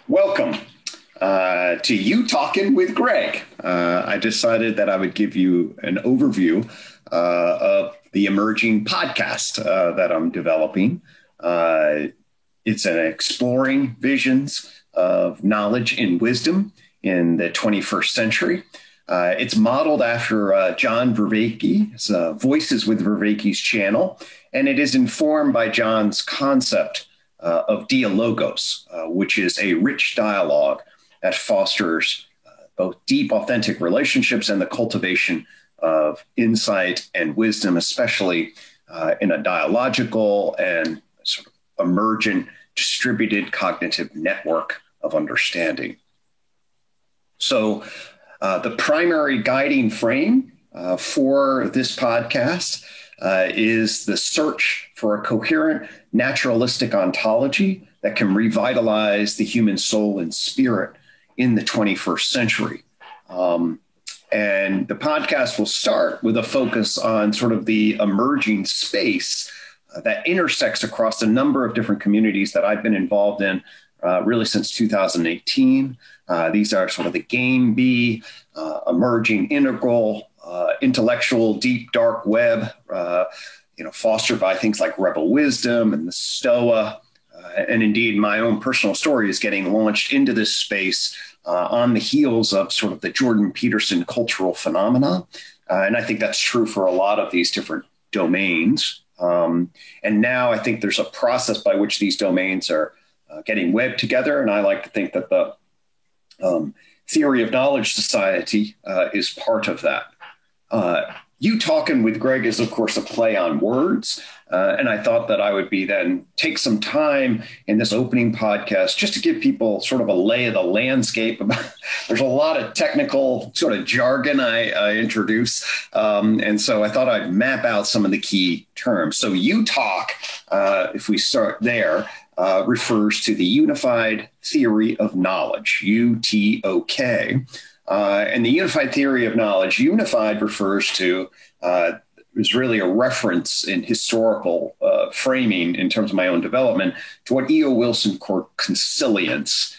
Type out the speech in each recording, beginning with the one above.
Welcome to You Talking with Greg. I decided that I would give you an overview of the emerging podcast that I'm developing. It's an exploring visions of knowledge and wisdom in the 21st century. It's modeled after John Vervaeke's Voices with Vervaeke's channel, and it is informed by John's concept of dialogos, which is a rich dialogue that fosters both deep, authentic relationships and the cultivation of insight and wisdom, especially in a dialogical and sort of emergent, distributed cognitive network of understanding. So the primary guiding frame for this podcast is the search for a coherent naturalistic ontology that can revitalize the human soul and spirit in the 21st century. And the podcast will start with a focus on sort of the emerging space that intersects across a number of different communities that I've been involved in really since 2018. These are sort of the game bee, emerging integral, intellectual, deep, dark web, fostered by things like Rebel Wisdom and the Stoa. And indeed, my own personal story is getting launched into this space on the heels of sort of the Jordan Peterson cultural phenomena. And I think that's true for a lot of these different domains. And now I think there's a process by which these domains are getting webbed together. And I like to think that the Theory of Knowledge Society is part of that. You Talking with Greg is, of course, a play on words. And I thought that I would take some time in this opening podcast just to give people sort of a lay of the landscape. There's a lot of technical sort of jargon I introduce. And so I thought I'd map out some of the key terms. So You Talk, if we start there, refers to the Unified Theory of Knowledge, UTOK. And the Unified Theory of Knowledge, unified refers to, is really a reference in historical framing in terms of my own development to what E.O. Wilson called consilience.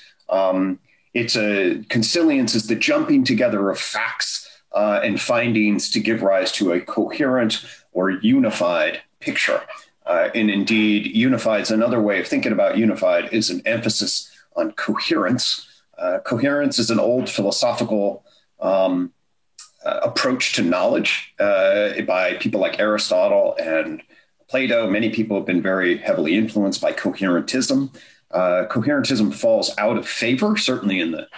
Consilience is the jumping together of facts and findings to give rise to a coherent or unified picture. And indeed, unified is another way of thinking about unified is an emphasis on coherence. Coherence is an old philosophical approach to knowledge by people like Aristotle and Plato. Many people have been very heavily influenced by coherentism. Coherentism falls out of favor, certainly in the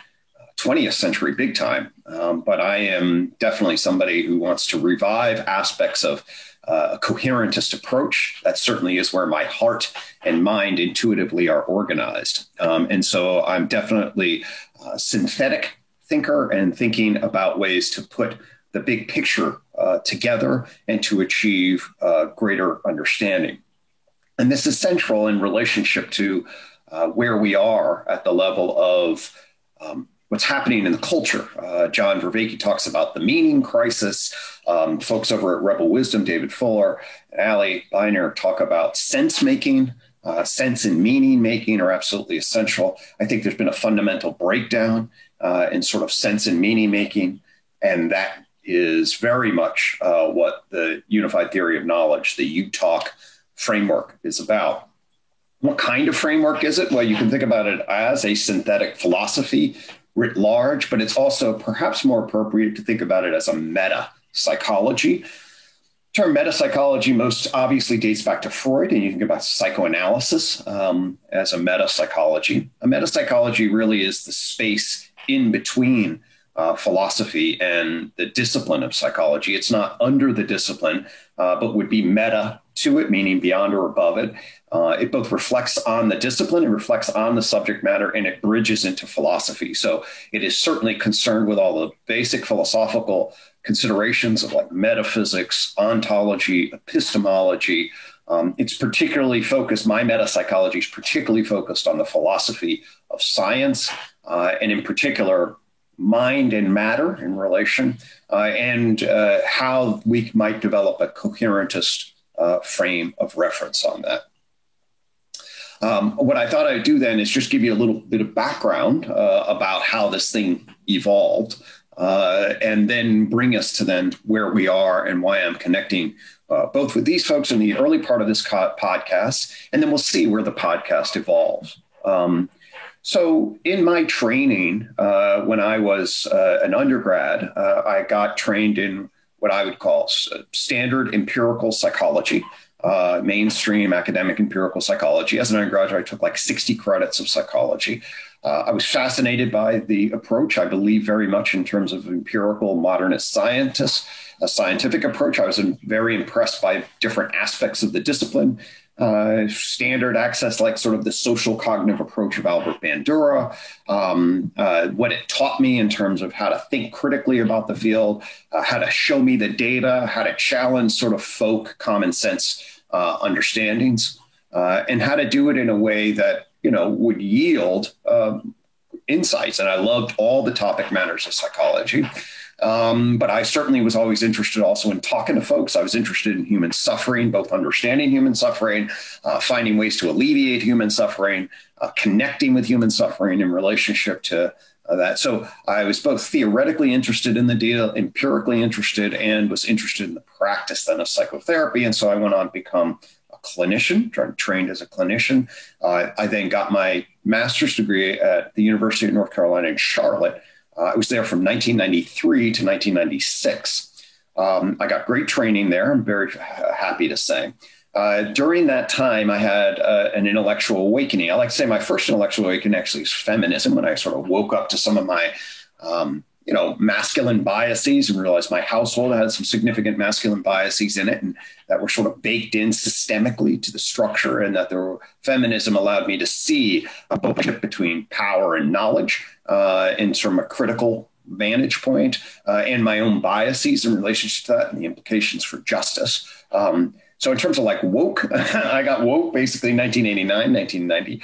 20th century, big time. But I am definitely somebody who wants to revive aspects of a coherentist approach. That certainly is where my heart and mind intuitively are organized. And so I'm definitely a synthetic thinker and thinking about ways to put the big picture together and to achieve greater understanding. And this is central in relationship to where we are at the level of what's happening in the culture. John Vervaeke talks about the meaning crisis. Folks over at Rebel Wisdom, David Fuller and Ali Beiner, talk about sense making. Sense and meaning making are absolutely essential. I think there's been a fundamental breakdown in sort of sense and meaning making, and that is very much what the Unified Theory of Knowledge, the UTalk framework, is about. What kind of framework is it? Well, you can think about it as a synthetic philosophy writ large, but it's also perhaps more appropriate to think about it as a meta psychology. The term metapsychology most obviously dates back to Freud, and you think about psychoanalysis as a metapsychology. A metapsychology really is the space in between philosophy and the discipline of psychology. It's not under the discipline, but would be meta to it, meaning beyond or above it. It both reflects on the discipline, it reflects on the subject matter, and it bridges into philosophy. So it is certainly concerned with all the basic philosophical considerations of like metaphysics, ontology, epistemology. It's particularly focused, my metapsychology is particularly focused on the philosophy of science, and in particular, mind and matter in relation, and how we might develop a coherentist frame of reference on that. What I thought I'd do then is just give you a little bit of background about how this thing evolved, and then bring us to then where we are and why I'm connecting both with these folks in the early part of this podcast, and then we'll see where the podcast evolves. So in my training, when I was an undergrad, I got trained in what I would call standard empirical psychology, mainstream academic empirical psychology. As an undergraduate, I took like 60 credits of psychology. I was fascinated by the approach. I believe very much in terms of empirical modernist scientists, a scientific approach. I was very impressed by different aspects of the discipline. Standard access, like sort of the social cognitive approach of Albert Bandura, what it taught me in terms of how to think critically about the field, how to show me the data, how to challenge sort of folk common sense understandings, and how to do it in a way that, would yield insights. And I loved all the topic matters of psychology. But I certainly was always interested also in talking to folks. I was interested in human suffering, both understanding human suffering, finding ways to alleviate human suffering, connecting with human suffering in relationship to that. So I was both theoretically interested in the data, empirically interested, and was interested in the practice then of psychotherapy. And so I went on to become a clinician, trained as a clinician. I then got my master's degree at the University of North Carolina in Charlotte. I was there from 1993 to 1996. I got great training there. I'm very happy to say. During that time, I had an intellectual awakening. I like to say my first intellectual awakening actually is feminism, when I sort of woke up to some of my, masculine biases and realized my household had some significant masculine biases in it, and that were sort of baked in systemically to the structure, and that feminism allowed me to see a relationship between power and knowledge in sort of a critical vantage point, and my own biases in relationship to that and the implications for justice. So in terms of like woke, I got woke basically in 1989, 1990.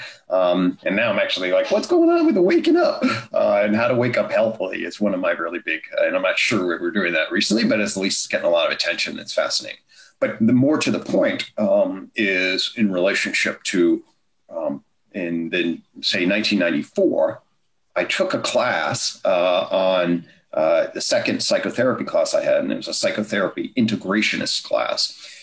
And now I'm actually like, what's going on with the waking up and how to wake up healthily is one of my really big, and I'm not sure we're doing that recently, but at least it's getting a lot of attention. It's fascinating. But the more to the point is in relationship to, in the, say, 1994, I took a class on the second psychotherapy class I had, and it was a psychotherapy integrationist class.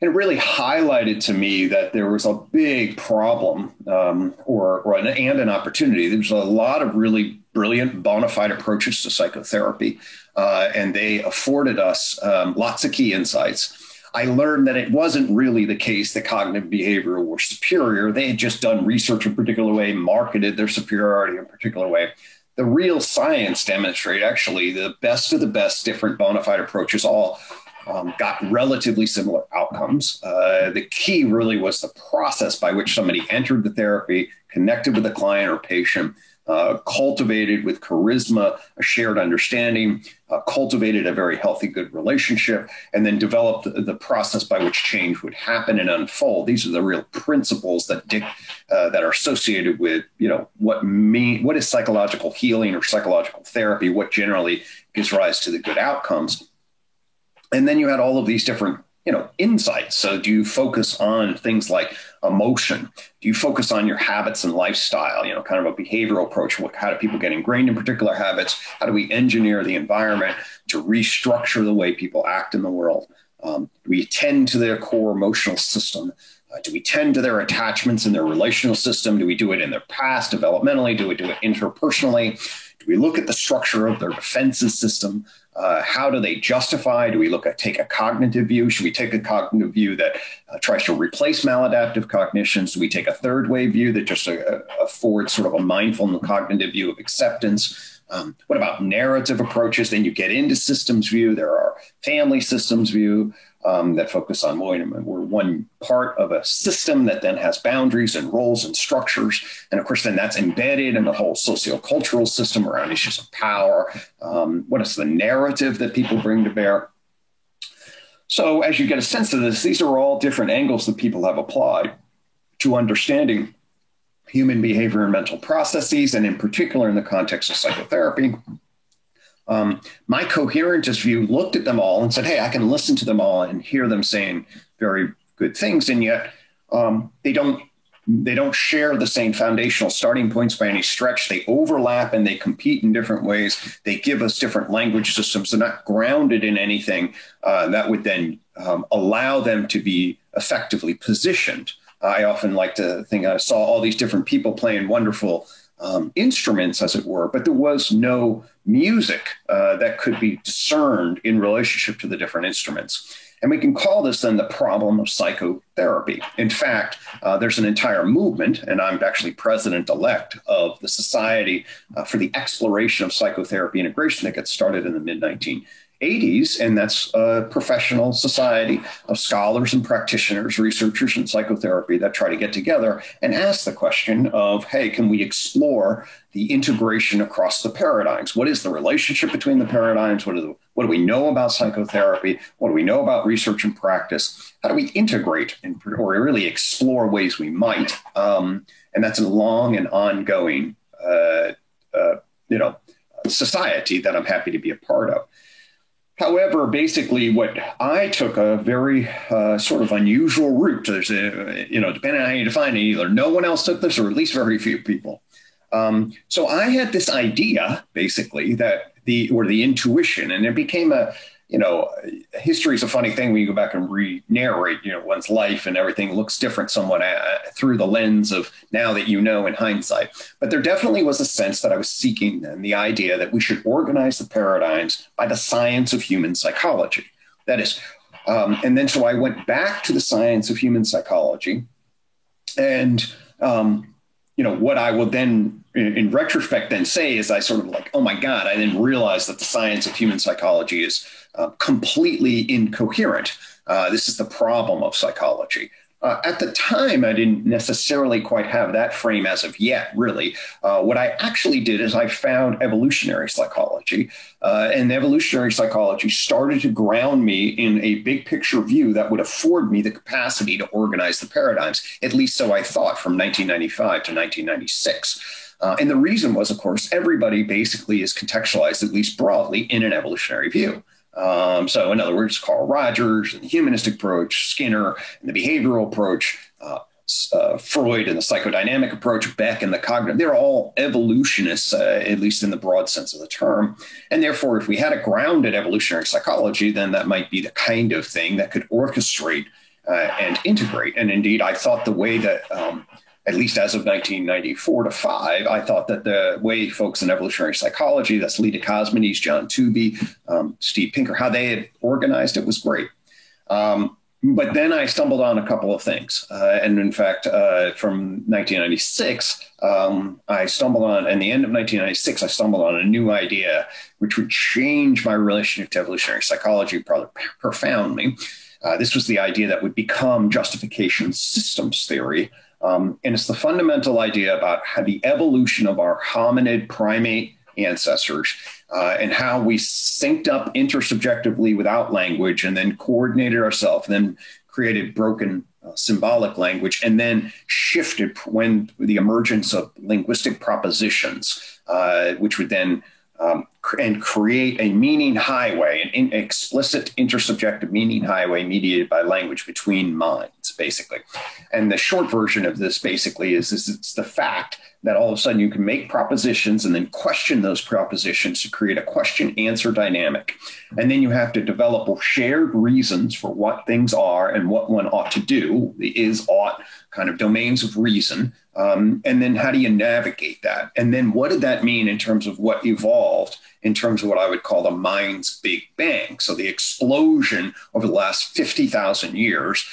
And it really highlighted to me that there was a big problem and an opportunity. There was a lot of really brilliant bona fide approaches to psychotherapy, and they afforded us lots of key insights. I learned that it wasn't really the case that cognitive behavioral were superior. They had just done research in a particular way, marketed their superiority in a particular way. The real science demonstrated actually the best of the best different bona fide approaches all got relatively similar outcomes. The key really was the process by which somebody entered the therapy, connected with the client or patient, cultivated with charisma, a shared understanding, cultivated a very healthy, good relationship, and then developed the process by which change would happen and unfold. These are the real principles that that are associated with, what is psychological healing or psychological therapy, what generally gives rise to the good outcomes. And then you had all of these different, insights. So do you focus on things like emotion? Do you focus on your habits and lifestyle, kind of a behavioral approach? How do people get ingrained in particular habits? How do we engineer the environment to restructure the way people act in the world? Do we tend to their core emotional system? Do we tend to their attachments in their relational system? Do we do it in their past developmentally? Do we do it interpersonally? Do we look at the structure of their defenses system? How do they justify? Do we take a cognitive view? Should we take a cognitive view that tries to replace maladaptive cognitions? Do we take a third way view that just affords sort of a mindful and cognitive view of acceptance? What about narrative approaches? Then you get into systems view. There are family systems view that focus on, we're one part of a system that then has boundaries and roles and structures. And of course, then that's embedded in the whole sociocultural system around issues of power. What is the narrative that people bring to bear? So as you get a sense of this, these are all different angles that people have applied to understanding human behavior and mental processes, and in particular in the context of psychotherapy. My coherentist view looked at them all and said, hey, I can listen to them all and hear them saying very good things. And yet they don't they don't share the same foundational starting points by any stretch. They overlap and they compete in different ways. They give us different language systems. They're not grounded in anything that would then allow them to be effectively positioned. I often like to think I saw all these different people playing wonderful instruments, as it were, but there was no music that could be discerned in relationship to the different instruments. And we can call this then the problem of psychotherapy. In fact, there's an entire movement, and I'm actually president-elect of the Society for the Exploration of Psychotherapy Integration that got started in the mid-1980s, and that's a professional society of scholars and practitioners, researchers in psychotherapy that try to get together and ask the question of, hey, can we explore the integration across the paradigms? What is the relationship between the paradigms? What do we know about psychotherapy? What do we know about research and practice? How do we integrate or really explore ways we might? And that's a long and ongoing, society that I'm happy to be a part of. However, basically, what I took a very sort of unusual route. There's depending on how you define it, either no one else took this or at least very few people. So I had this idea, basically, that the intuition, and it became history is a funny thing when you go back and re-narrate, one's life, and everything looks different somewhat through the lens of now that in hindsight. But there definitely was a sense that I was seeking then the idea that we should organize the paradigms by the science of human psychology. That is, and then so I went back to the science of human psychology, and what I will then, in retrospect, then say is I sort of like, oh my God, I didn't realize that the science of human psychology is completely incoherent. This is the problem of psychology. At the time, I didn't necessarily quite have that frame as of yet, really. What I actually did is I found evolutionary psychology, and evolutionary psychology started to ground me in a big picture view that would afford me the capacity to organize the paradigms, at least so I thought, from 1995 to 1996. And the reason was, of course, everybody basically is contextualized, at least broadly, in an evolutionary view. So in other words, Carl Rogers and the humanistic approach, Skinner and the behavioral approach, Freud and the psychodynamic approach, Beck and the cognitive, they're all evolutionists, at least in the broad sense of the term. And therefore, if we had a grounded evolutionary psychology, then that might be the kind of thing that could orchestrate and integrate. And indeed, I thought the way that at least as of 1994 to 5, I thought that the way folks in evolutionary psychology, that's Leda Cosmides, John Tooby, Steve Pinker, how they had organized it was great. But then I stumbled on a couple of things. And in fact, from 1996, I stumbled on, in the end of 1996, I stumbled on a new idea which would change my relationship to evolutionary psychology profoundly. This was the idea that would become justification systems theory. And it's the fundamental idea about how the evolution of our hominid primate ancestors and how we synced up intersubjectively without language and then coordinated ourselves, and then created broken symbolic language, and then shifted when the emergence of linguistic propositions, which would then and create a meaning highway, an explicit intersubjective meaning highway mediated by language between minds, basically. And the short version of this basically is it's the fact that all of a sudden you can make propositions and then question those propositions to create a question-answer dynamic. And then you have to develop shared reasons for what things are and what one ought to do, the is, ought kind of domains of reason. And then how do you navigate that? And then what did that mean in terms of what evolved in terms of what I would call the mind's big bang? So the explosion over the last 50,000 years,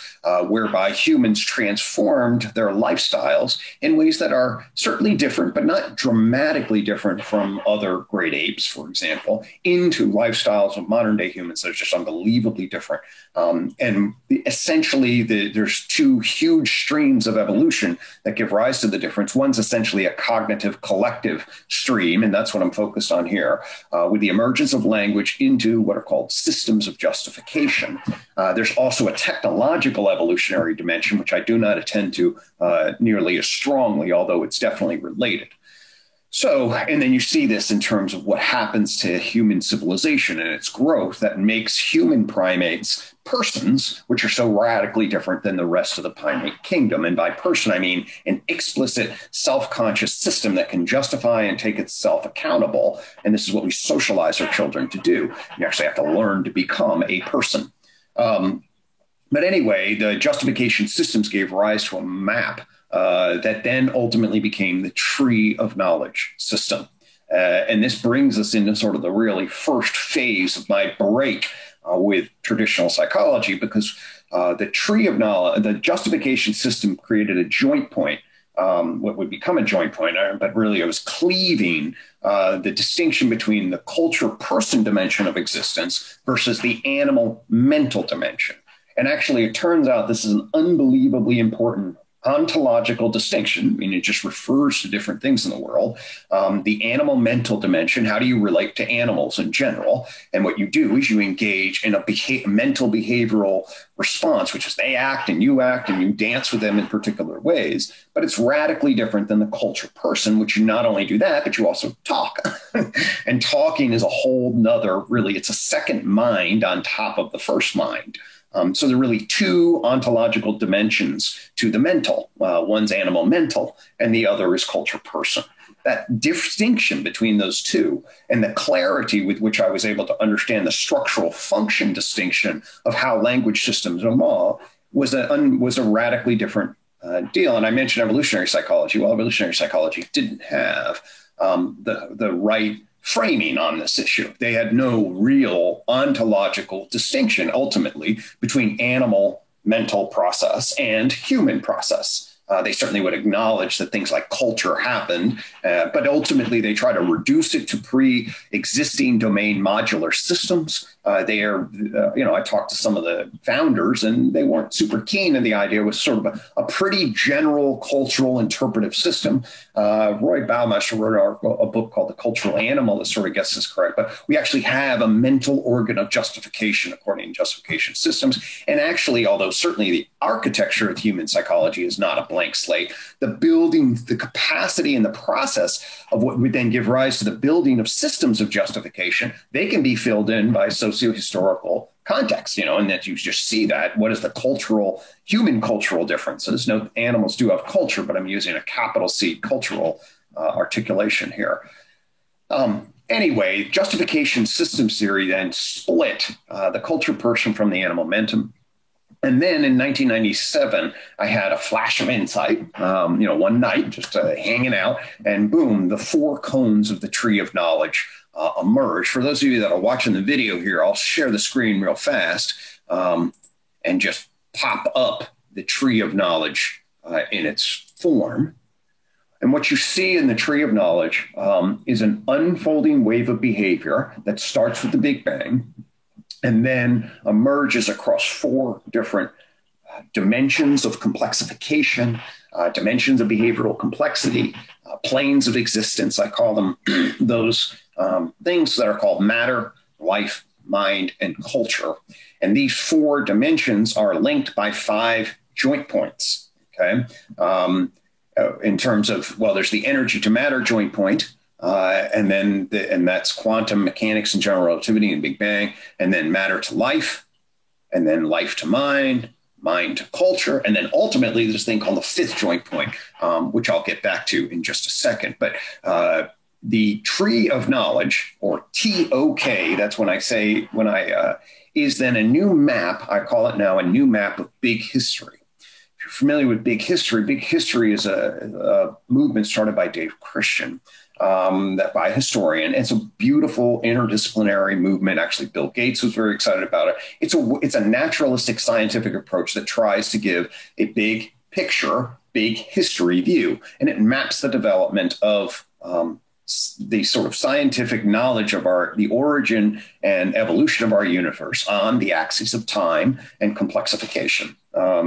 whereby humans transformed their lifestyles in ways that are certainly different, but not dramatically different from other great apes, for example, into lifestyles of modern day humans that are just unbelievably different. And essentially, there's two huge streams of evolution that give rise to the difference. One's essentially a cognitive collective stream, and that's what I'm focused on here, with the emergence of language into what are called systems of justification. There's also a technological evolutionary dimension, which I do not attend to nearly as strongly, although it's definitely related. So, and then you see this in terms of what happens to human civilization and its growth that makes human primates persons, which are so radically different than the rest of the primate kingdom. And by person, I mean an explicit, self-conscious system that can justify and take itself accountable. And this is what we socialize our children to do. You actually have to learn to become a person. But anyway, the justification systems gave rise to a map that then ultimately became the tree of knowledge system. And this brings us into sort of the really first phase of my break with traditional psychology, because the tree of knowledge, the justification system created a joint point, what would become a joint point, but really it was cleaving the distinction between the culture person dimension of existence versus the animal mental dimension. And actually, it turns out this is an unbelievably important ontological distinction. I mean, it just refers to different things in the world. The animal mental dimension, how do you relate to animals in general? And what you do is you engage in a mental behavioral response, which is they act and you dance with them in particular ways. But it's radically different than the culture person, which you not only do that, but you also talk. And talking is a whole nother, really, it's a second mind on top of the first mind. So there are really two ontological dimensions to the mental. One's animal mental and the other is culture person. That distinction between those two and the clarity with which I was able to understand the structural function distinction of how language systems evolve was a radically different deal. And I mentioned evolutionary psychology. Well, evolutionary psychology didn't have the right framing on this issue. They had no real ontological distinction ultimately between animal mental process and human process. They certainly would acknowledge that things like culture happened, but ultimately they try to reduce it to pre-existing domain modular systems. I talked to some of the founders and they weren't super keen, and the idea was sort of a pretty general cultural interpretive system. Roy Baumeister wrote a book called The Cultural Animal that sort of gets this correct, but we actually have a mental organ of justification according to justification systems. And actually, although certainly the architecture of human psychology is not a blank slate, the building, the capacity and the process of what would then give rise to the building of systems of justification, they can be filled in by socio-historical context, and that you just see that. What is the human cultural differences? No, animals do have culture, but I'm using a capital C cultural articulation here. Anyway, justification systems theory then split the culture person from the animal mentum. And then in 1997, I had a flash of insight, one night, just hanging out, and boom, the four cones of the tree of knowledge emerged. For those of you that are watching the video here, I'll share the screen real fast and just pop up the tree of knowledge in its form. And what you see in the tree of knowledge is an unfolding wave of behavior that starts with the Big Bang and then emerges across four different dimensions of complexification, dimensions of behavioral complexity, planes of existence. I call them those things that are called matter, life, mind, and culture. And these four dimensions are linked by 5 joint points, okay? In terms of, well, there's the energy to matter joint point, and that's quantum mechanics and general relativity and Big Bang, and then matter to life, and then life to mind to culture, and then ultimately this thing called the 5th joint point, which I'll get back to in just a second. But the tree of knowledge, or TOK, that's is then a new map. I call it now a new map of big history. If you're familiar with big history is a movement started by Dave Christian, by a historian. It's a beautiful interdisciplinary movement. Actually, Bill Gates was very excited about it. It's a naturalistic scientific approach that tries to give a big picture, big history view, and it maps the development of the sort of scientific knowledge of the origin and evolution of our universe on the axis of time and complexification,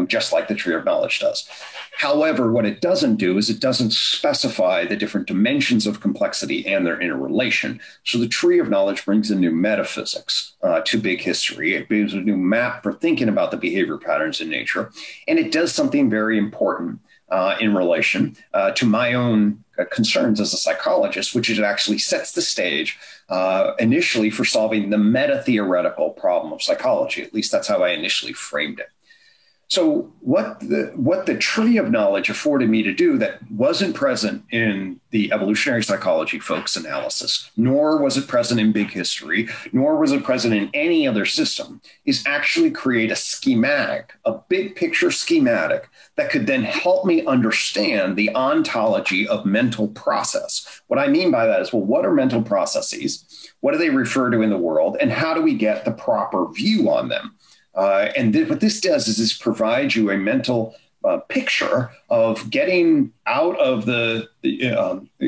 just like the tree of knowledge does. However, what it doesn't do is it doesn't specify the different dimensions of complexity and their interrelation. So the tree of knowledge brings a new metaphysics to big history. It brings a new map for thinking about the behavior patterns in nature. And it does something very important. in relation to my own concerns as a psychologist, which it actually sets the stage initially for solving the meta-theoretical problem of psychology. At least that's how I initially framed it. So what the tree of knowledge afforded me to do that wasn't present in the evolutionary psychology folks' analysis, nor was it present in big history, nor was it present in any other system, is actually create a schematic, a big picture schematic that could then help me understand the ontology of mental process. What I mean by that is, well, what are mental processes? What do they refer to in the world? And how do we get the proper view on them? What this does is this provides you a mental picture of getting out of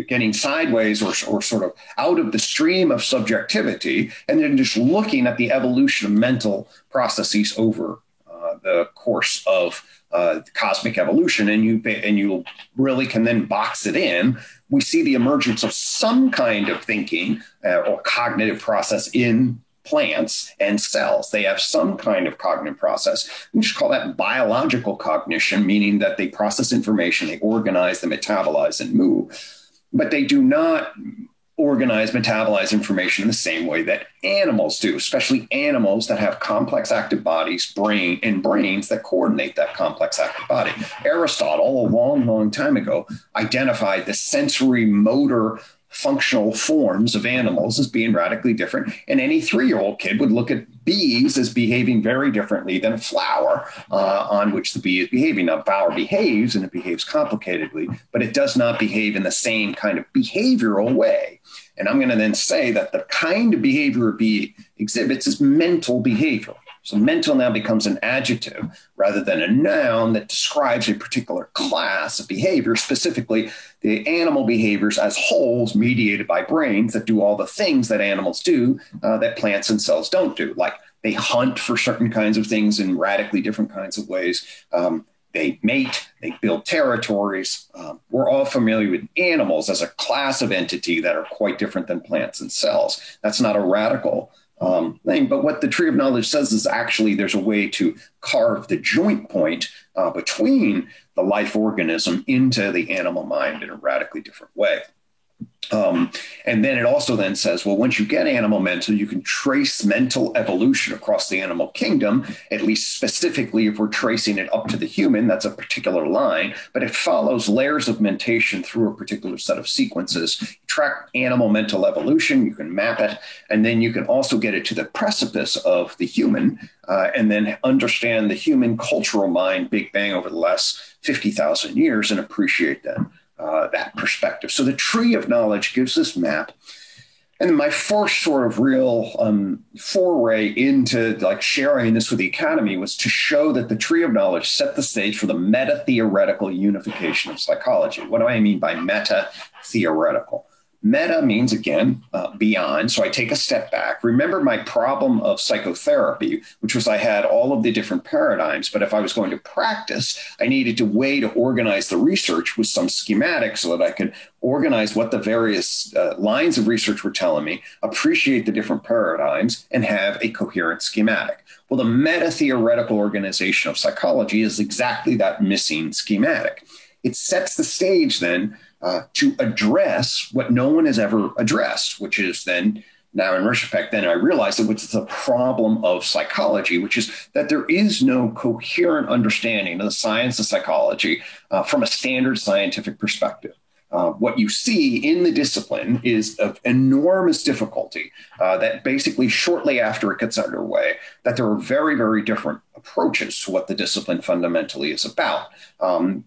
getting sideways or sort of out of the stream of subjectivity, and then just looking at the evolution of mental processes over the course of cosmic evolution, and you really can then box it in. We see the emergence of some kind of thinking or cognitive process in plants and cells. They have some kind of cognitive process. We just call that biological cognition, meaning that they process information, they organize, they metabolize, and move. But they do not organize, metabolize information in the same way that animals do, especially animals that have complex active bodies, brains that coordinate that complex active body. Aristotle, a long, long time ago, identified the sensory motor functional forms of animals as being radically different. And any 3-year-old kid would look at bees as behaving very differently than a flower on which the bee is behaving. Now, a flower behaves, and it behaves complicatedly, but it does not behave in the same kind of behavioral way. And I'm going to then say that the kind of behavior a bee exhibits is mental behavior. So mental now becomes an adjective rather than a noun that describes a particular class of behavior, specifically the animal behaviors as wholes mediated by brains that do all the things that animals do that plants and cells don't do. Like they hunt for certain kinds of things in radically different kinds of ways. They mate, they build territories. We're all familiar with animals as a class of entity that are quite different than plants and cells. That's not a radical thing. But what the tree of knowledge says is actually there's a way to carve the joint point between the life organism into the animal mind in a radically different way. And then it also then says, well, once you get animal mental, you can trace mental evolution across the animal kingdom, at least specifically if we're tracing it up to the human, that's a particular line, but it follows layers of mentation through a particular set of sequences. You track animal mental evolution, you can map it, and then you can also get it to the precipice of the human, and then understand the human cultural mind, Big Bang over the last 50,000 years, and appreciate them. That perspective. So the tree of knowledge gives this map. And then my first sort of real foray into like sharing this with the academy was to show that the tree of knowledge set the stage for the meta-theoretical unification of psychology. What do I mean by meta-theoretical? Meta means, again, beyond. So I take a step back. Remember my problem of psychotherapy, which was I had all of the different paradigms, but if I was going to practice, I needed a way to organize the research with some schematic so that I could organize what the various lines of research were telling me, appreciate the different paradigms, and have a coherent schematic. Well, the meta-theoretical organization of psychology is exactly that missing schematic. It sets the stage then to address what no one has ever addressed, which is then, now in retrospect, then I realized that which is the problem of psychology, which is that there is no coherent understanding of the science of psychology from a standard scientific perspective. What you see in the discipline is of enormous difficulty that basically shortly after it gets underway, that there are very, very different approaches to what the discipline fundamentally is about,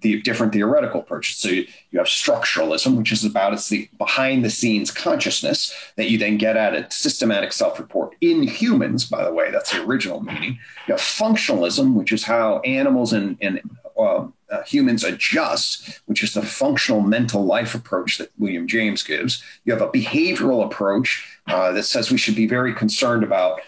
the different theoretical approaches. So you have structuralism, which is about it's the behind the scenes consciousness that you then get at a systematic self-report in humans, by the way, that's the original meaning. You have functionalism, which is how animals and humans adjust, which is the functional mental life approach that William James gives. You have a behavioral approach that says we should be very concerned about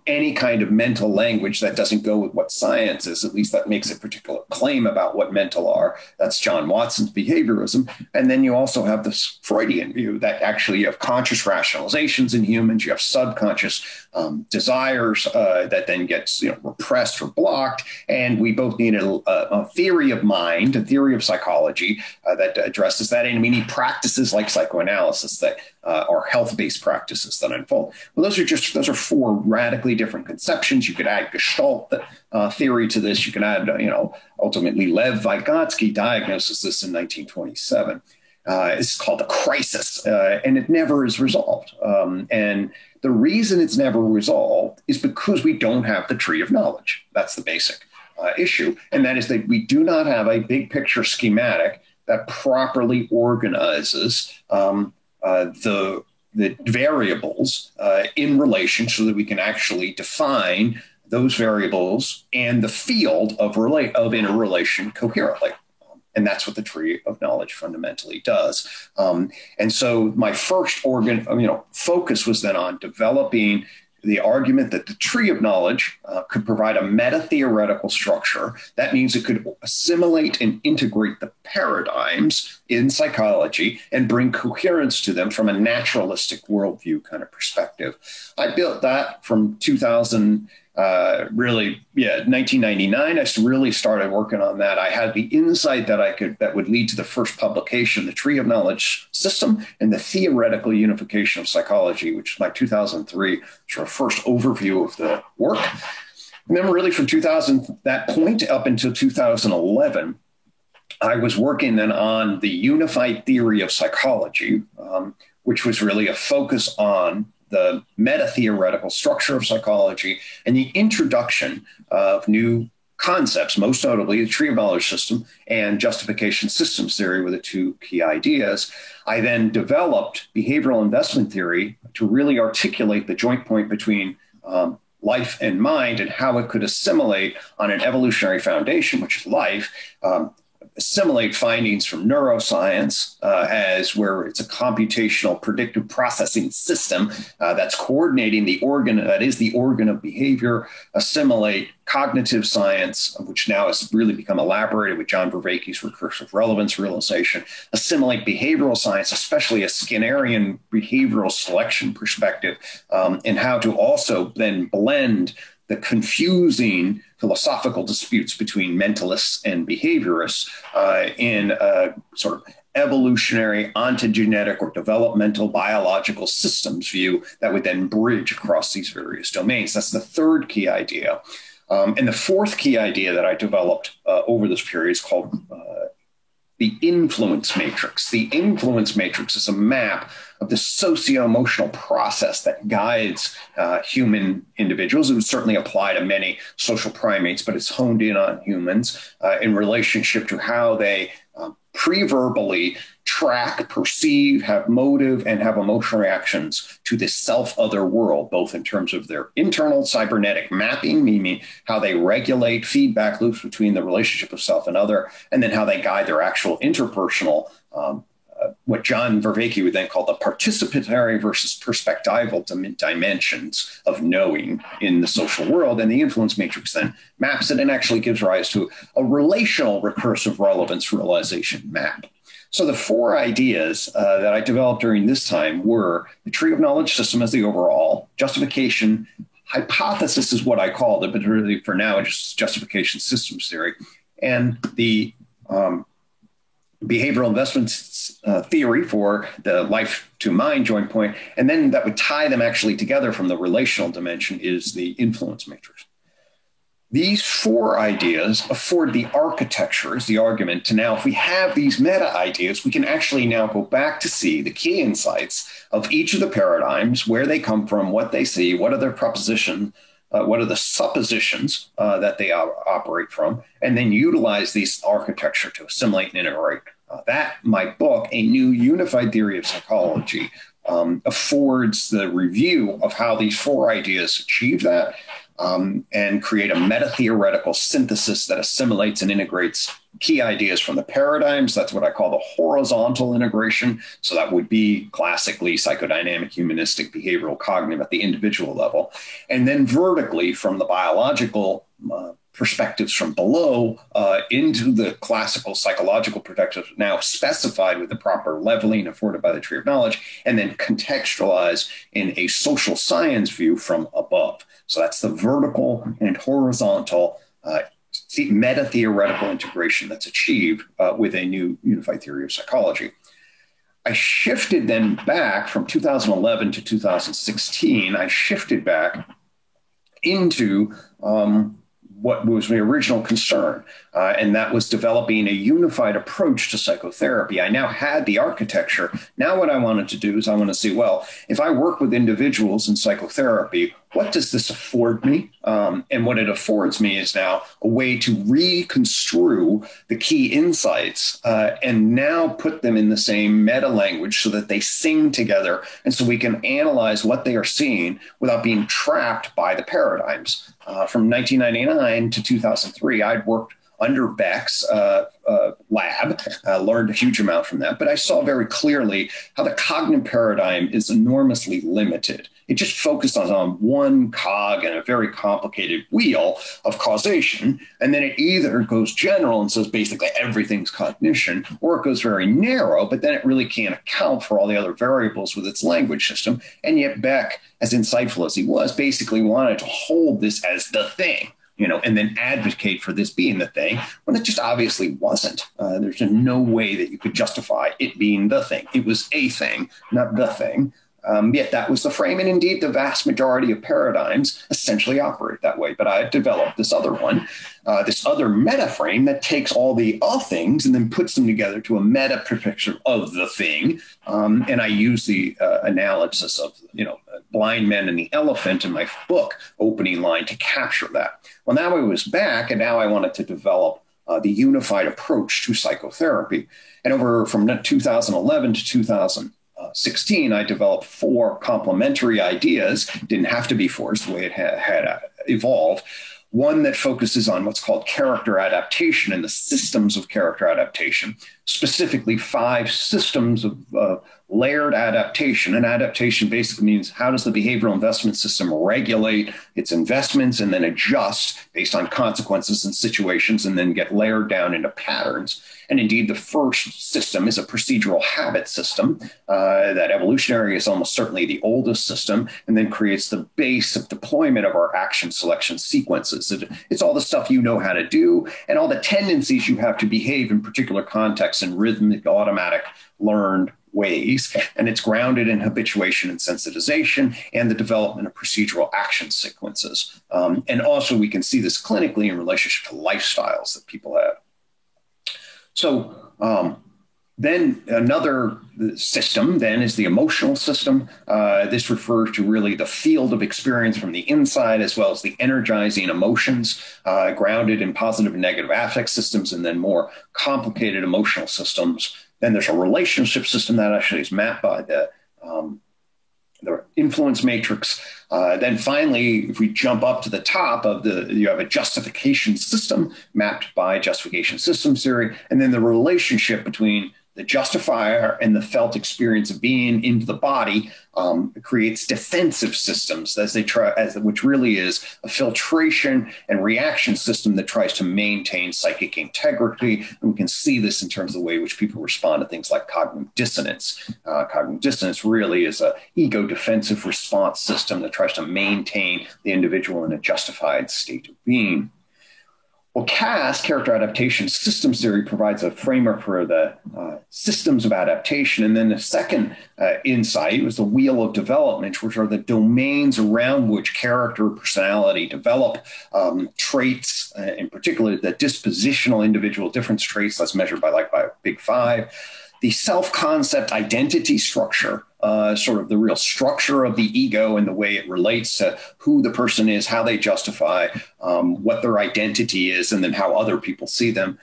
any kind of mental language that doesn't go with what science is, at least that makes a particular claim about what mental are. That's John Watson's behaviorism. And then you also have this Freudian view that actually you have conscious rationalizations in humans, you have subconscious desires that then gets repressed or blocked. And we both need a theory of mind, a theory of psychology that addresses that. And we need practices like psychoanalysis that are health-based practices that unfold. Well, those are four radically different conceptions. You could add Gestalt theory to this. You can add, ultimately Lev Vygotsky diagnoses this in 1927. It's called a crisis, and it never is resolved. And the reason it's never resolved is because we don't have the tree of knowledge. That's the basic issue. And that is that we do not have a big picture schematic that properly organizes the variables in relation so that we can actually define those variables and the field of interrelation coherently. And that's what the tree of knowledge fundamentally does. And so my first focus was then on developing the argument that the tree of knowledge could provide a meta-theoretical structure. That means it could assimilate and integrate the paradigms in psychology and bring coherence to them from a naturalistic worldview kind of perspective. I built that from 1999. I really started working on that. I had the insight that would lead to the first publication, The Tree of Knowledge System and the Theoretical Unification of Psychology, which is my 2003 sort of first overview of the work. And then really from that point up until 2011, I was working then on the unified theory of psychology, which was really a focus on the meta-theoretical structure of psychology and the introduction of new concepts, most notably the tree of knowledge system and justification systems theory were the two key ideas. I then developed behavioral investment theory to really articulate the joint point between life and mind and how it could assimilate on an evolutionary foundation, which is life, assimilate findings from neuroscience as where it's a computational predictive processing system that's coordinating the organ, that is the organ of behavior, assimilate cognitive science, which now has really become elaborated with John Vervaeke's recursive relevance realization, assimilate behavioral science, especially a Skinnerian behavioral selection perspective, and how to also then blend the confusing philosophical disputes between mentalists and behaviorists in a sort of evolutionary, ontogenetic, or developmental biological systems view that would then bridge across these various domains. That's the third key idea. And the fourth key idea that I developed over this period is called the influence matrix. The influence matrix is a map of the socio-emotional process that guides human individuals. It would certainly apply to many social primates, but it's honed in on humans in relationship to how they pre-verbally track, perceive, have motive, and have emotional reactions to the self-other world, both in terms of their internal cybernetic mapping, meaning how they regulate feedback loops between the relationship of self and other, and then how they guide their actual interpersonal, what John Vervaeke would then call the participatory versus perspectival dimensions of knowing in the social world. And the influence matrix then maps it and actually gives rise to a relational recursive relevance realization map. So the four ideas that I developed during this time were the tree of knowledge system as the overall, justification, hypothesis is what I called it, but really for now, just justification systems theory, and the behavioral investments theory for the life to mind joint point. And then that would tie them actually together from the relational dimension is the influence matrix. These four ideas afford the architecture, is the argument to now, if we have these meta ideas, we can actually now go back to see the key insights of each of the paradigms, where they come from, what they see, what are their propositions, what are the suppositions that they operate from, and then utilize these architecture to assimilate and integrate. My book, A New Unified Theory of Psychology, affords the review of how these four ideas achieve that. and create a meta-theoretical synthesis that assimilates and integrates key ideas from the paradigms. That's what I call the horizontal integration. So that would be classically psychodynamic, humanistic, behavioral, cognitive at the individual level. And then vertically from the biological perspectives from below into the classical psychological perspectives, now specified with the proper leveling afforded by the tree of knowledge, and then contextualized in a social science view from above. So that's the vertical and horizontal meta-theoretical integration that's achieved with a new unified theory of psychology. I shifted then back from 2011 to 2016. I shifted back into what was my original concern, and that was developing a unified approach to psychotherapy. I now had the architecture. Now what I wanted to do is I want to see, well, if I work with individuals in psychotherapy, what does this afford me? And what it affords me is now a way to reconstrue the key insights and now put them in the same meta language so that they sing together. And so we can analyze what they are seeing without being trapped by the paradigms. From 1999 to 2003, I'd worked under Beck's lab, learned a huge amount from that, but I saw very clearly how the cognitive paradigm is enormously limited. It just focused on one cog in a very complicated wheel of causation, and then it either goes general and says basically everything's cognition, or it goes very narrow, but then it really can't account for all the other variables with its language system. And yet Beck, as insightful as he was, basically wanted to hold this as the thing, and then advocate for this being the thing, when it just obviously wasn't. There's just no way that you could justify it being the thing. It was a thing, not the thing. Yet that was the frame. And indeed, the vast majority of paradigms essentially operate that way. But I developed this other one, this other meta frame that takes all the things and then puts them together to a meta picture of the thing. And I use the analysis of, blind men and the elephant in my book opening line to capture that. Well, now I was back, and now I wanted to develop the unified approach to psychotherapy. And from 2011 to 2016, I developed 4 complementary ideas. Didn't have to be 4, it's the way it had evolved. One that focuses on what's called character adaptation and the systems of character adaptation, specifically 5 systems of layered adaptation. And adaptation basically means how does the behavioral investment system regulate its investments and then adjust based on consequences and situations and then get layered down into patterns. And indeed, the first system is a procedural habit system. That evolutionary is almost certainly the oldest system, and then creates the base of deployment of our action selection sequences. It's all the stuff you know how to do and all the tendencies you have to behave in particular contexts in rhythmic, automatic, learned ways. And it's grounded in habituation and sensitization and the development of procedural action sequences. And also we can see this clinically in relationship to lifestyles that people have. So then another system then is the emotional system. This refers to really the field of experience from the inside, as well as the energizing emotions grounded in positive and negative affect systems, and then more complicated emotional systems. Then there's a relationship system that actually is mapped by the influence matrix. Then finally, if we jump up to the top of you have a justification system mapped by justification systems theory, and then the relationship between the justifier and the felt experience of being into the body creates defensive systems which really is a filtration and reaction system that tries to maintain psychic integrity. And we can see this in terms of the way in which people respond to things like cognitive dissonance. Cognitive dissonance really is an ego defensive response system that tries to maintain the individual in a justified state of being. Well, CAS, character adaptation systems theory, provides a framework for the systems of adaptation. And then the second insight was the wheel of development, which are the domains around which character, personality develop, traits, in particular the dispositional individual difference traits that's measured by Big Five. The self-concept identity structure, sort of the real structure of the ego and the way it relates to who the person is, how they justify, what their identity is, and then how other people see them.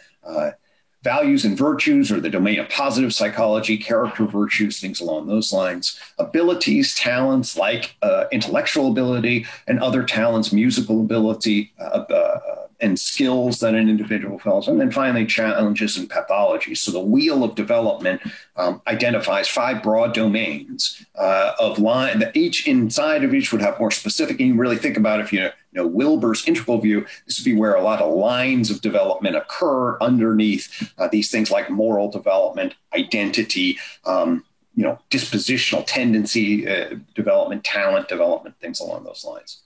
Values and virtues are the domain of positive psychology, character virtues, things along those lines. Abilities, talents like intellectual ability and other talents, musical ability, and skills that an individual fills. And then finally, challenges and pathology. So the wheel of development identifies 5 broad domains of line that each inside of each would have more specific. And you really think about if you know Wilber's integral view, this would be where a lot of lines of development occur underneath these things like moral development, identity, dispositional tendency development, talent development, things along those lines.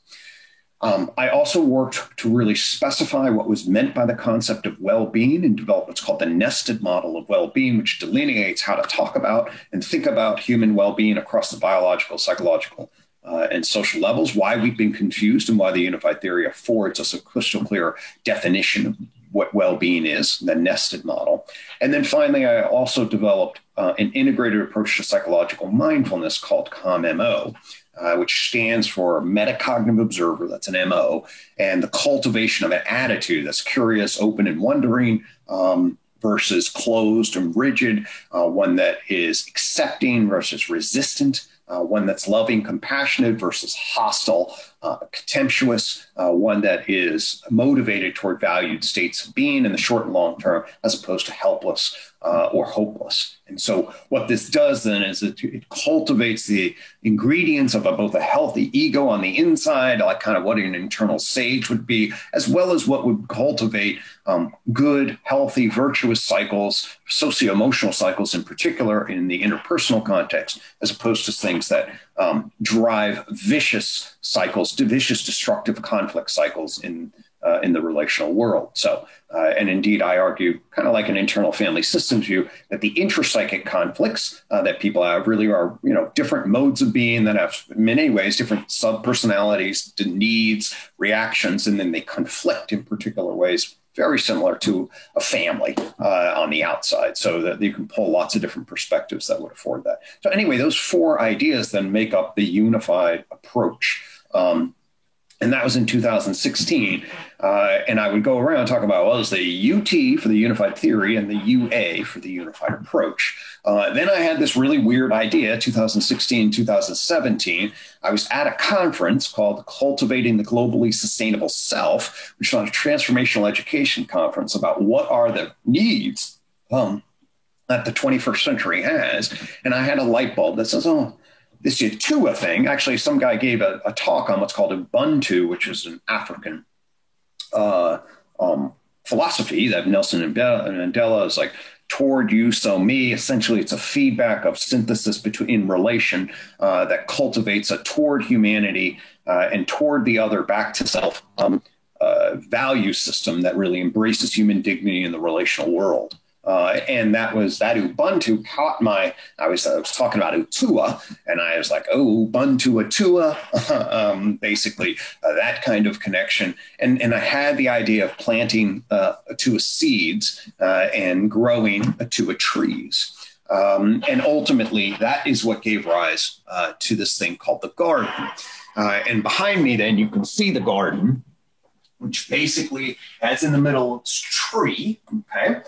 I also worked to really specify what was meant by the concept of well-being and develop what's called the nested model of well-being, which delineates how to talk about and think about human well-being across the biological, psychological, and social levels, why we've been confused and why the unified theory affords us a crystal clear definition of what well-being is, the nested model. And then finally, I also developed an integrated approach to psychological mindfulness called COMMO, which stands for metacognitive observer, that's an MO, and the cultivation of an attitude that's curious, open, and wondering, versus closed and rigid, one that is accepting versus resistant, one that's loving, compassionate versus hostile, contemptuous, one that is motivated toward valued states of being in the short and long term, as opposed to helpless or hopeless. And so what this does then is it cultivates the ingredients of both a healthy ego on the inside, like kind of what an internal sage would be, as well as what would cultivate good, healthy, virtuous cycles, socio-emotional cycles in particular in the interpersonal context, as opposed to things that drive vicious cycles, vicious destructive conflict cycles in the relational world. So, and indeed, I argue, kind of like an internal family systems view, that the intrapsychic conflicts that people have really are, different modes of being that have, in many ways, different sub-personalities, needs, reactions, and then they conflict in particular ways, very similar to a family on the outside, so that you can pull lots of different perspectives that would afford that. So anyway, those 4 ideas then make up the unified approach. And that was in 2016. And I would go around and talk about, it's the UT for the unified theory and the UA for the unified approach. Then I had this really weird idea, 2016, 2017. I was at a conference called Cultivating the Globally Sustainable Self, which was a transformational education conference about what are the needs that the 21st century has. And I had a light bulb that says, this Utua thing, actually, some guy gave a talk on what's called Ubuntu, which is an African philosophy that Nelson Mandela is like, toward you, so me. Essentially, it's a feedback of synthesis in relation that cultivates a toward humanity and toward the other, back to self value system that really embraces human dignity in the relational world. And that Ubuntu caught I was talking about Utua, and I was like, Ubuntu Utua, basically that kind of connection. And I had the idea of planting Utua seeds and growing Utua trees. And ultimately, that is what gave rise to this thing called the garden. And behind me, then, you can see the garden, which basically has in the middle its tree, okay?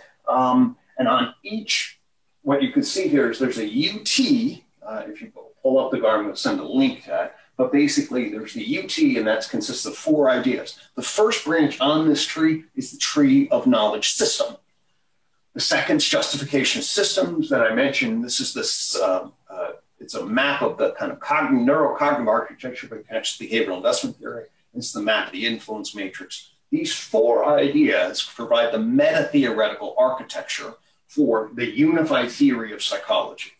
And on each, what you can see here is there's a UT. If you pull up the garden, we'll send a link to that. But basically, there's the UT, and that consists of 4 ideas. The first branch on this tree is the tree of knowledge system. The second is justification systems that I mentioned. This is it's a map of the kind of neurocognitive architecture that connects to behavioral investment theory. It's the map of the influence matrix. These 4 ideas provide the meta-theoretical architecture for the unified theory of psychology.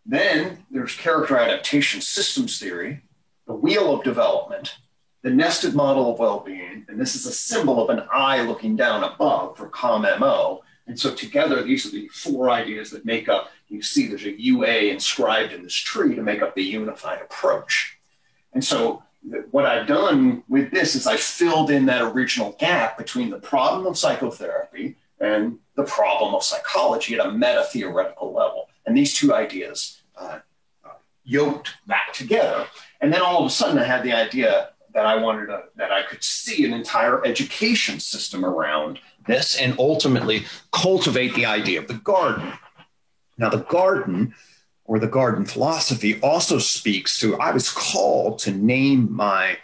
Then there's character adaptation systems theory, the wheel of development, the nested model of well-being, and this is a symbol of an eye looking down above for COMMO. And so together, these are the 4 ideas that make up, you see there's a UA inscribed in this tree to make up the unified approach. And so what I've done with this is I filled in that original gap between the problem of psychotherapy and the problem of psychology at a meta-theoretical level. And these 2 ideas yoked that together. And then all of a sudden I had the idea that that I could see an entire education system around this and ultimately cultivate the idea of the garden. Now, the garden or the garden philosophy also speaks to, I was called to name my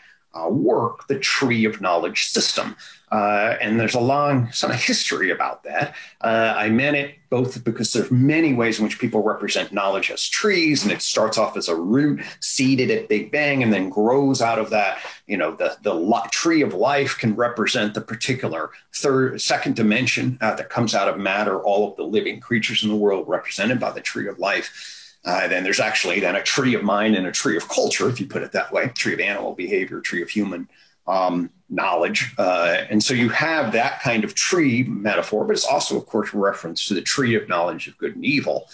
work the Tree of Knowledge system. And there's a long sort of history about that. I meant it both because there's many ways in which people represent knowledge as trees, and it starts off as a root seeded at Big Bang and then grows out of that. You know, the tree of life can represent the particular second dimension that comes out of matter, all of the living creatures in the world represented by the tree of life. Then there's actually then a tree of mind and a tree of culture, if you put it that way, tree of animal behavior, tree of human knowledge. And so you have that kind of tree metaphor, but it's also, of course, a reference to the tree of knowledge of good and evil.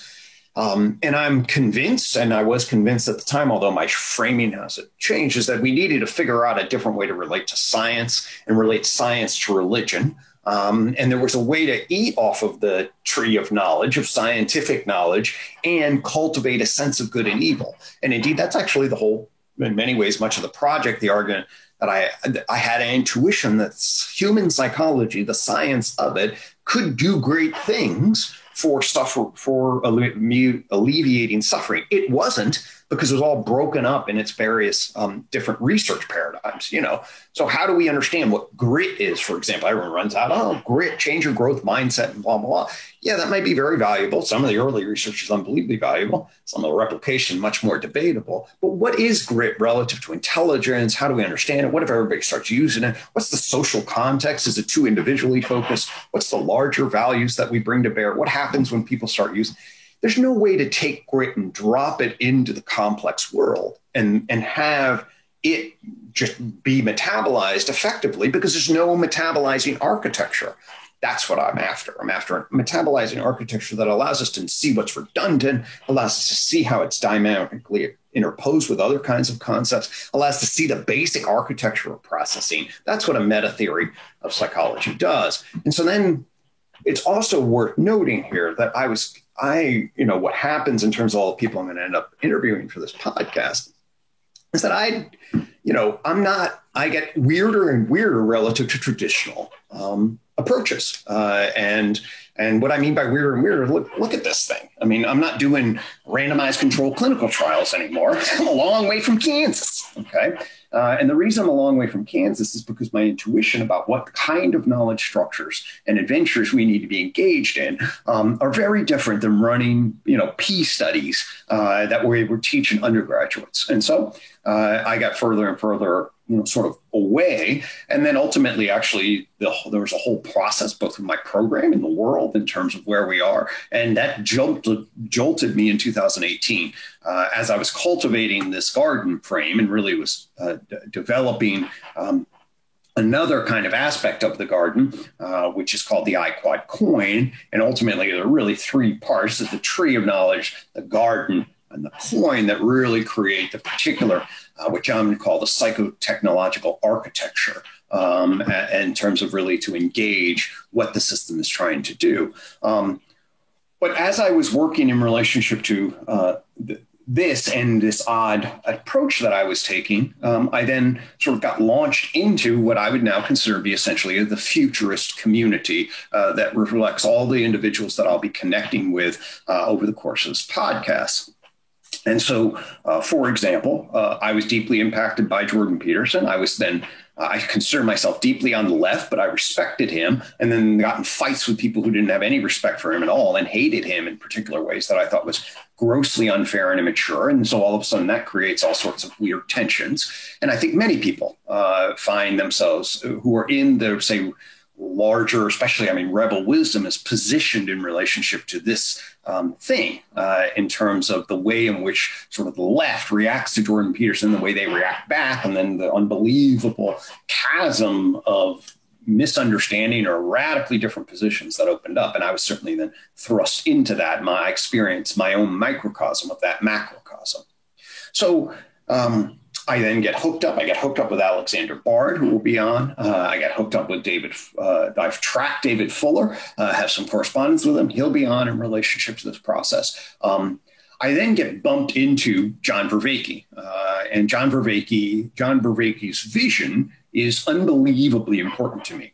And I'm convinced, and I was convinced at the time, although my framing has changed, is that we needed to figure out a different way to relate to science and relate science to religion. And there was a way to eat off of the tree of knowledge, of scientific knowledge, and cultivate a sense of good and evil. And indeed, that's actually the whole, in many ways, much of the project, the argument that I had an intuition that human psychology, the science of it, could do great things for alleviating suffering. It wasn't, because it was all broken up in its various different research paradigms, you know. So how do we understand what grit is, for example? Everyone runs out, oh, grit, change your growth mindset, and blah, blah, blah. Yeah, that might be very valuable. Some of the early research is unbelievably valuable. Some of the replication, much more debatable. But what is grit relative to intelligence? How do we understand it? What if everybody starts using it? What's the social context? Is it too individually focused? What's the larger values that we bring to bear? What happens when people start using it? There's no way to take grit and drop it into the complex world and have it just be metabolized effectively, because there's no metabolizing architecture. That's what I'm after. I'm after a metabolizing architecture that allows us to see what's redundant, allows us to see how it's dynamically interposed with other kinds of concepts, allows us to see the basic architecture of processing. That's what a meta theory of psychology does. And so then it's also worth noting here that what happens in terms of all the people I'm going to end up interviewing for this podcast is that I get weirder and weirder relative to traditional approaches. And what I mean by weirder and weirder, look at this thing. I mean, I'm not doing randomized controlled clinical trials anymore. I'm a long way from Kansas. Okay. And the reason I'm a long way from Kansas is because my intuition about what kind of knowledge structures and adventures we need to be engaged in are very different than running, P studies that we were teaching undergraduates. And so I got further and further, sort of away. And then ultimately, actually, there was a whole process, both in my program and the world, in terms of where we are. And that jolted me in 2018 as I was cultivating this garden frame and really was developing another kind of aspect of the garden, which is called the I-Quad coin. And ultimately, there are really three parts: there's the tree of knowledge, the garden, and the coin, that really create the particular, which I'm going to call the psychotechnological architecture, in terms of really to engage what the system is trying to do. But as I was working in relationship to this and this odd approach that I was taking, I then sort of got launched into what I would now consider to be essentially the futurist community that reflects all the individuals that I'll be connecting with over the course of this podcast. And so, for example, I was deeply impacted by Jordan Peterson. I consider myself deeply on the left, but I respected him, and then got in fights with people who didn't have any respect for him at all and hated him in particular ways that I thought was grossly unfair and immature. And so all of a sudden that creates all sorts of weird tensions. And I think many people find themselves who are in the, say, larger, especially, Rebel Wisdom is positioned in relationship to this thing in terms of the way in which sort of the left reacts to Jordan Peterson, the way they react back, and then the unbelievable chasm of misunderstanding or radically different positions that opened up. And I was certainly then thrust into that, my experience, my own microcosm of that macrocosm. So, I then get hooked up. I get hooked up with Alexander Bard, who will be on. I got hooked up with David. I've tracked David Fuller, have some correspondence with him. He'll be on in relationship to this process. I then get bumped into John Vervaeke. And John Vervaeke's vision is unbelievably important to me.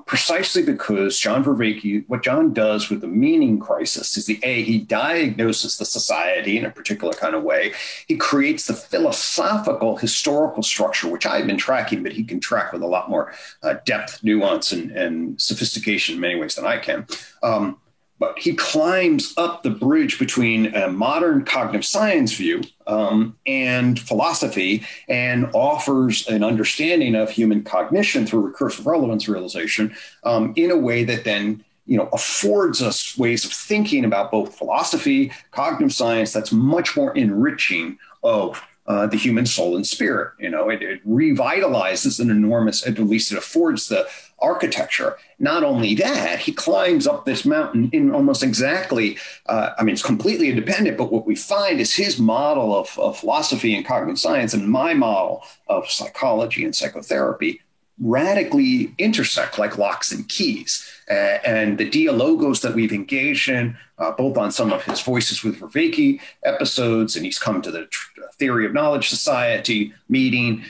Precisely because John Vervaeke, what John does with the meaning crisis is he diagnoses the society in a particular kind of way. He creates the philosophical historical structure, which I've been tracking, but he can track with a lot more depth, nuance, and sophistication in many ways than I can. But he climbs up the bridge between a modern cognitive science view and philosophy and offers an understanding of human cognition through recursive relevance realization in a way that then affords us ways of thinking about both philosophy, cognitive science that's much more enriching of the human soul and spirit. It revitalizes an enormous, at least it affords the architecture. Not only that, he climbs up this mountain in almost exactly, it's completely independent, but what we find is his model of philosophy and cognitive science and my model of psychology and psychotherapy radically intersect like locks and keys. And the dialogos that we've engaged in, both on some of his Voices with Vervaeke episodes, and he's come to the Theory of Knowledge Society meeting,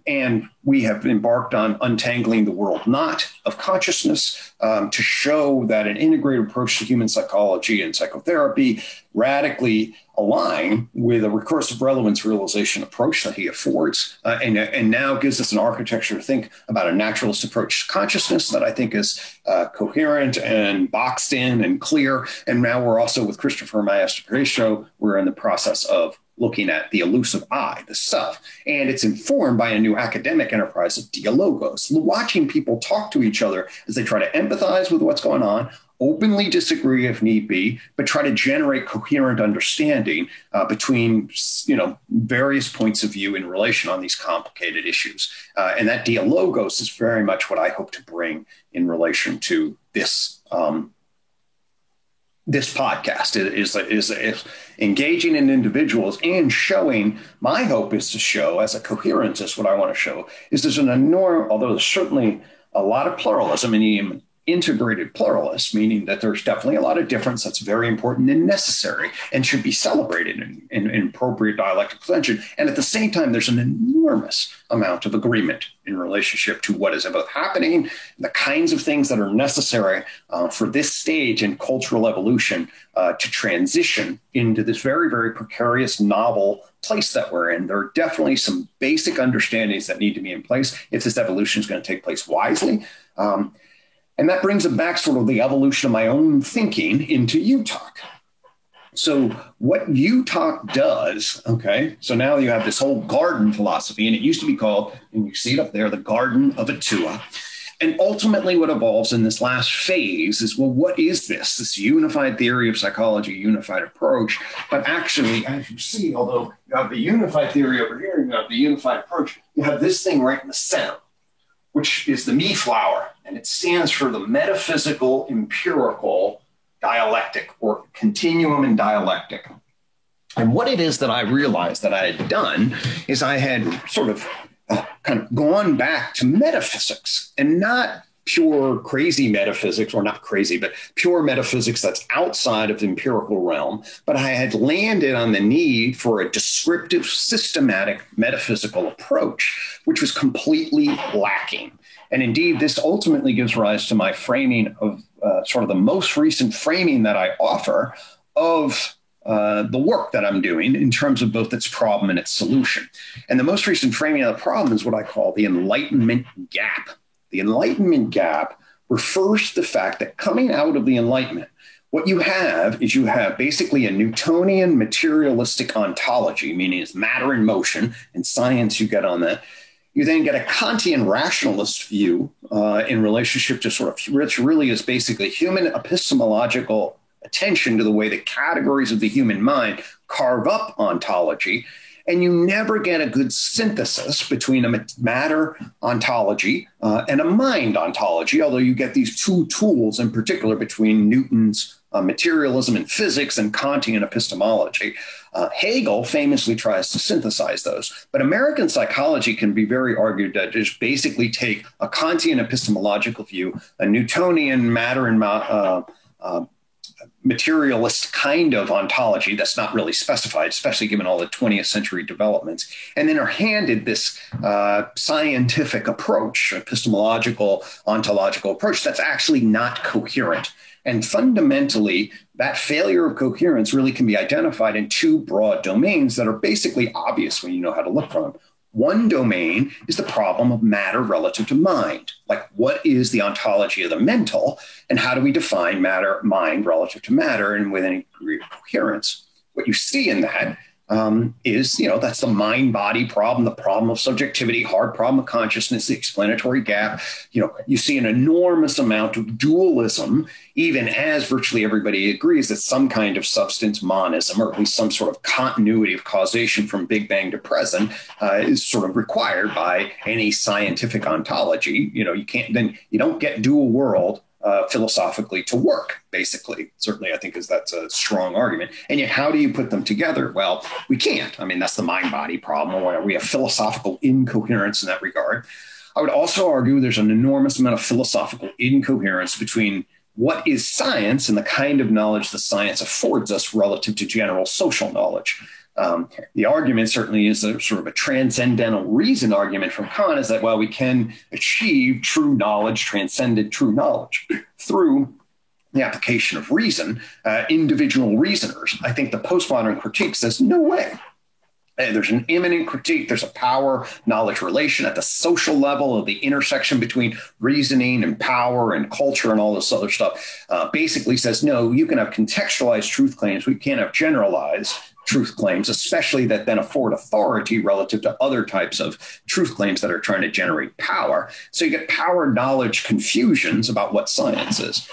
and we have embarked on Untangling the World Knot of Consciousness to show that an integrated approach to human psychology and psychotherapy radically align with a recursive relevance realization approach that he affords, and now gives us an architecture to think about a naturalist approach to consciousness that I think is coherent and boxed in and clear. And now we're also with Christopher Maestro, we're in the process of looking at the elusive I, the self. And it's informed by a new academic enterprise of dialogos, watching people talk to each other as they try to empathize with what's going on, openly disagree if need be, but try to generate coherent understanding between various points of view in relation on these complicated issues. And that dialogos is very much what I hope to bring in relation to this this podcast. It is engaging in individuals and showing. My hope is to show, as a coherentist, what I want to show is there's an enormous, although there's certainly a lot of pluralism in integrated pluralists, meaning that there's definitely a lot of difference that's very important and necessary and should be celebrated in appropriate dialectical tension. And at the same time, there's an enormous amount of agreement in relationship to what is both happening, the kinds of things that are necessary for this stage in cultural evolution to transition into this very, very precarious, novel place that we're in. There are definitely some basic understandings that need to be in place if this evolution is going to take place wisely. And that brings it back sort of the evolution of my own thinking into UTALK. So what UTALK does, okay, so now you have this whole garden philosophy, and it used to be called, and you see it up there, the Garden of Atua. And ultimately what evolves in this last phase is, well, what is this unified theory of psychology, unified approach? But actually, as you see, although you have the unified theory over here, you have the unified approach, you have this thing right in the center, which is the me flower, and it stands for the metaphysical empirical dialectic, or continuum in dialectic. And what it is that I realized that I had done is I had sort of kind of gone back to metaphysics, and not pure crazy metaphysics, or not crazy, but pure metaphysics that's outside of the empirical realm. But I had landed on the need for a descriptive, systematic metaphysical approach, which was completely lacking. And indeed, this ultimately gives rise to my framing of sort of the most recent framing that I offer of the work that I'm doing in terms of both its problem and its solution. And the most recent framing of the problem is what I call the Enlightenment gap. The Enlightenment gap refers to the fact that coming out of the Enlightenment, what you have is you have basically a Newtonian materialistic ontology, meaning it's matter in motion, and science you get on that. You then get a Kantian rationalist view in relationship to sort of, which really is basically human epistemological attention to the way the categories of the human mind carve up ontology. And you never get a good synthesis between a matter ontology and a mind ontology, although you get these two tools in particular between Newton's materialism and physics and Kantian epistemology. Hegel famously tries to synthesize those. But American psychology can be very argued that just basically take a Kantian epistemological view, a Newtonian matter and materialist kind of ontology that's not really specified, especially given all the 20th century developments, and then are handed this scientific approach, epistemological, ontological approach that's actually not coherent. And fundamentally, that failure of coherence really can be identified in two broad domains that are basically obvious when you know how to look for them. One domain is the problem of matter relative to mind. Like, what is the ontology of the mental, and how do we define matter, mind relative to matter, and with any degree of coherence? What you see in that is, that's the mind-body problem, the problem of subjectivity, hard problem of consciousness, the explanatory gap. You see an enormous amount of dualism, even as virtually everybody agrees that some kind of substance monism, or at least some sort of continuity of causation from Big Bang to present, is sort of required by any scientific ontology. You don't get dual world philosophically to work, basically. Certainly, I think that's a strong argument. And yet, how do you put them together? Well, we can't. I mean, that's the mind-body problem, where we have philosophical incoherence in that regard. I would also argue there's an enormous amount of philosophical incoherence between what is science and the kind of knowledge that science affords us relative to general social knowledge. The argument certainly is a sort of a transcendental reason argument from Kant, is that, well, we can achieve true knowledge, transcendent true knowledge, through the application of reason, individual reasoners. I think the postmodern critique says, no way. There's an immanent critique. There's a power-knowledge relation at the social level of the intersection between reasoning and power and culture and all this other stuff. Basically says, no, you can have contextualized truth claims. We can't have generalized truth claims, especially that then afford authority relative to other types of truth claims that are trying to generate power. So you get power-knowledge confusions about what science is.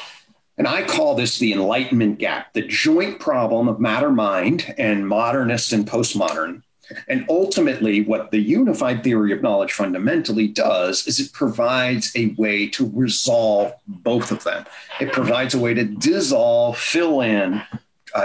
And I call this the Enlightenment gap, the joint problem of matter-mind and modernist and postmodern. And ultimately, what the unified theory of knowledge fundamentally does is it provides a way to resolve both of them. It provides a way to dissolve, fill in,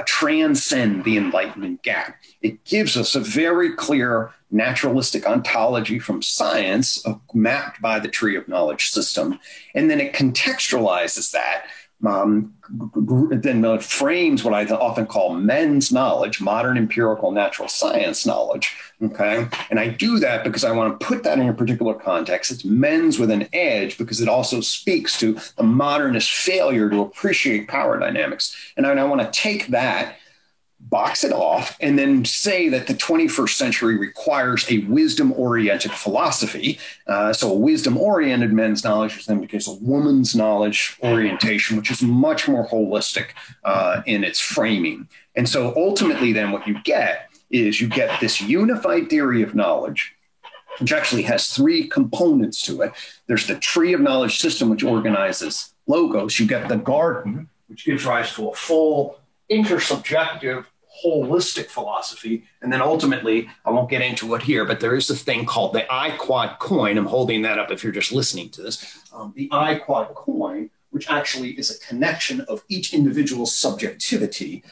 transcend the Enlightenment gap. It gives us a very clear naturalistic ontology from science mapped by the tree of knowledge system. And then it contextualizes that, then frames what I often call men's knowledge, modern empirical natural science knowledge. Okay. And I do that because I want to put that in a particular context. It's men's with an edge because it also speaks to the modernist failure to appreciate power dynamics. And I want to take that, box it off, and then say that the 21st century requires a wisdom-oriented philosophy. So a wisdom-oriented men's knowledge is then because a woman's knowledge orientation, which is much more holistic in its framing. And so ultimately then what you get is you get this unified theory of knowledge, which actually has three components to it. There's the tree of knowledge system, which organizes logos. You get the garden, which gives rise to a full intersubjective, holistic philosophy. And then ultimately, I won't get into it here, but there is a thing called the I-quad coin. I'm holding that up if you're just listening to this. The I-quad coin, which actually is a connection of each individual's subjectivity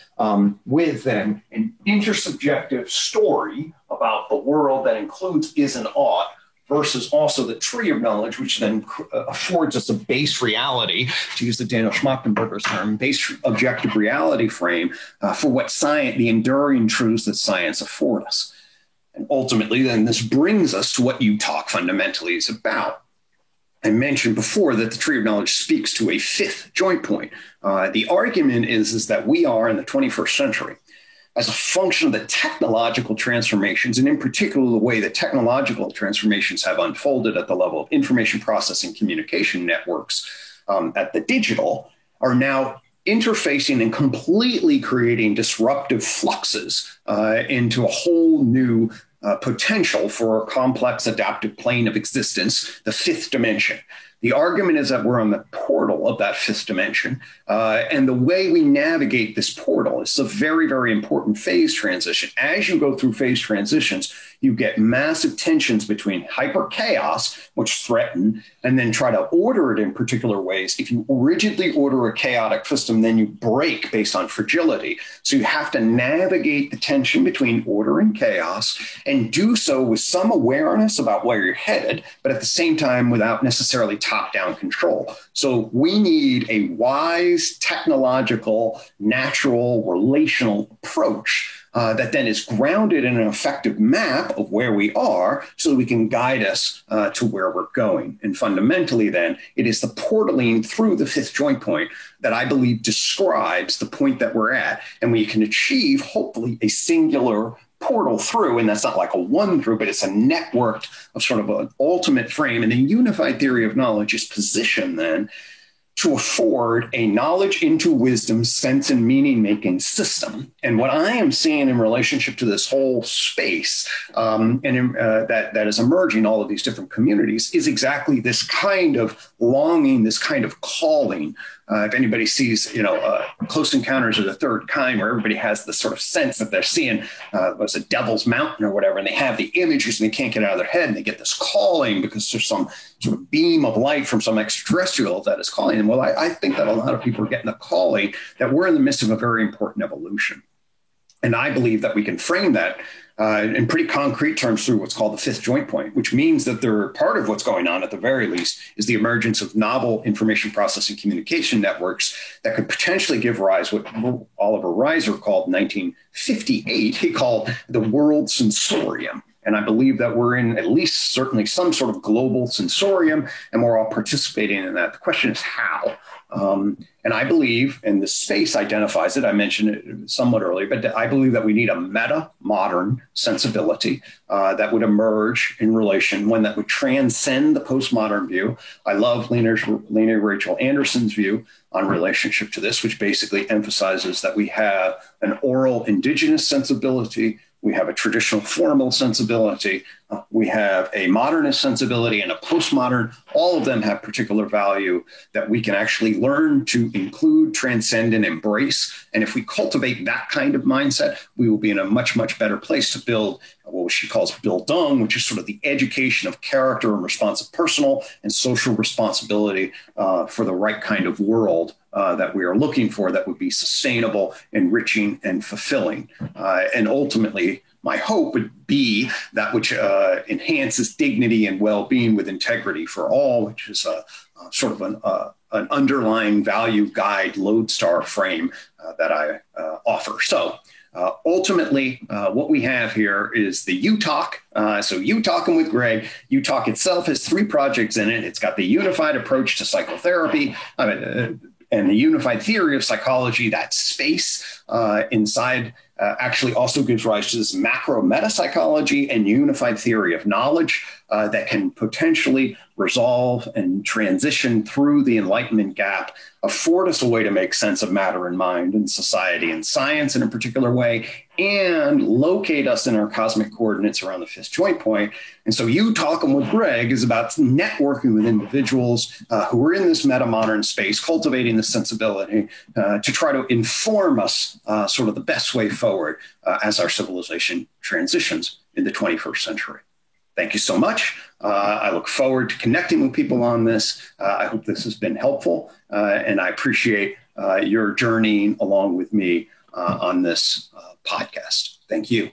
with then an intersubjective story about the world that includes is and ought, versus also the tree of knowledge, which then affords us a base reality, to use the Daniel Schmachtenberger's term, base objective reality frame for what science, the enduring truths that science afford us. And ultimately, then this brings us to what UTalk fundamentally is about. I mentioned before that the tree of knowledge speaks to a fifth joint point. The argument is that we are in the 21st century, as a function of the technological transformations, and in particular the way that technological transformations have unfolded at the level of information processing communication networks at the digital, are now interfacing and completely creating disruptive fluxes into a whole new potential for a complex adaptive plane of existence, the fifth dimension. The argument is that we're on the portal of that fifth dimension. And the way we navigate this portal is a very, very important phase transition. As you go through phase transitions, you get massive tensions between hyper chaos, which threaten, and then try to order it in particular ways. If you rigidly order a chaotic system, then you break based on fragility. So you have to navigate the tension between order and chaos and do so with some awareness about where you're headed, but at the same time without necessarily top-down control. So we need a wise, technological, natural, relational approach that then is grounded in an effective map of where we are so that we can guide us to where we're going. And fundamentally, then, it is the portaling through the fifth joint point that I believe describes the point that we're at. And we can achieve, hopefully, a singular portal through, and that's not like a one through, but it's a networked of sort of an ultimate frame. And the unified theory of knowledge is positioned then to afford a knowledge into wisdom, sense, and meaning-making system. And what I am seeing in relationship to this whole space that is emerging, all of these different communities, is exactly this kind of longing, this kind of calling. If anybody sees, Close Encounters of the Third Kind, where everybody has this sort of sense that they're seeing what's a Devil's Mountain or whatever, and they have the images and they can't get out of their head, and they get this calling because there's some sort of beam of light from some extraterrestrial that is calling them. Well, I think that a lot of people are getting the calling that we're in the midst of a very important evolution. And I believe that we can frame that in pretty concrete terms through what's called the fifth joint point, which means that part of what's going on, at the very least, is the emergence of novel information processing communication networks that could potentially give rise what Oliver Reiser called in 1958, he called the world sensorium. And I believe that we're in at least certainly some sort of global sensorium, and we're all participating in that. The question is how. And I believe, and the space identifies it, I mentioned it somewhat earlier, but I believe that we need a meta-modern sensibility that would emerge in relation, one that would transcend the postmodern view. I love Lena Rachel Anderson's view on relationship to this, which basically emphasizes that we have an oral indigenous sensibility, we have a traditional formal sensibility, we have a modernist sensibility and a postmodern. All of them have particular value that we can actually learn to include, transcend, and embrace. And if we cultivate that kind of mindset, we will be in a much, much better place to build what she calls Bildung, which is sort of the education of character and responsive personal and social responsibility for the right kind of world that we are looking for that would be sustainable, enriching, and fulfilling. And ultimately, my hope would be that which enhances dignity and well-being with integrity for all, which is sort of an underlying value guide lodestar frame that I offer. So ultimately, what we have here is the UTalk. So You Talking with Greg. UTalk itself has 3 projects in it. It's got the unified approach to psychotherapy, and the unified theory of psychology. That space inside actually also gives rise to this macro meta psychology and unified theory of knowledge that can potentially resolve and transition through the enlightenment gap, afford us a way to make sense of matter and mind and society and science in a particular way, and locate us in our cosmic coordinates around the fifth joint point. And so You Talking with Greg is about networking with individuals who are in this meta-modern space, cultivating the sensibility to try to inform us sort of the best way forward as our civilization transitions in the 21st century. Thank you so much. I look forward to connecting with people on this. I hope this has been helpful, and I appreciate your journeying along with me on this podcast. Thank you.